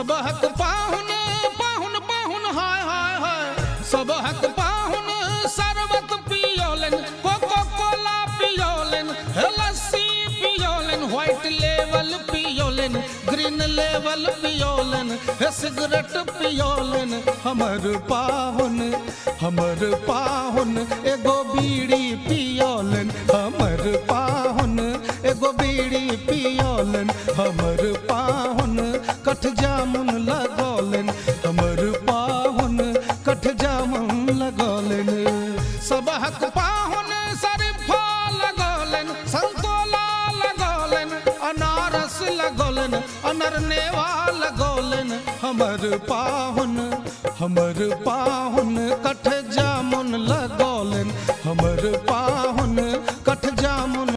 सब हक पाहुन पाहुन पाहुन हाय हाय हाय सब हक पाहुन शरबत पियोलन कोको कोला पियोलन लस्सी पियोलन व्हाइट लेवल पियोलन ग्रीन लेवल पियोलन सिगरेट पियोलन हमर पाहुन एगो बीड़ी पियोलन हमर पाहुन एगो बीड़ी पियोलन हमर पाहुन कठ जामुन लगोलन हमर पाहुन कठ जामुन लगोलन सब हक पाहुन शरीफा लगोलन संतोला लगोलन अनारस लगोलन अनरनेवा लगोलन हमर पाहुन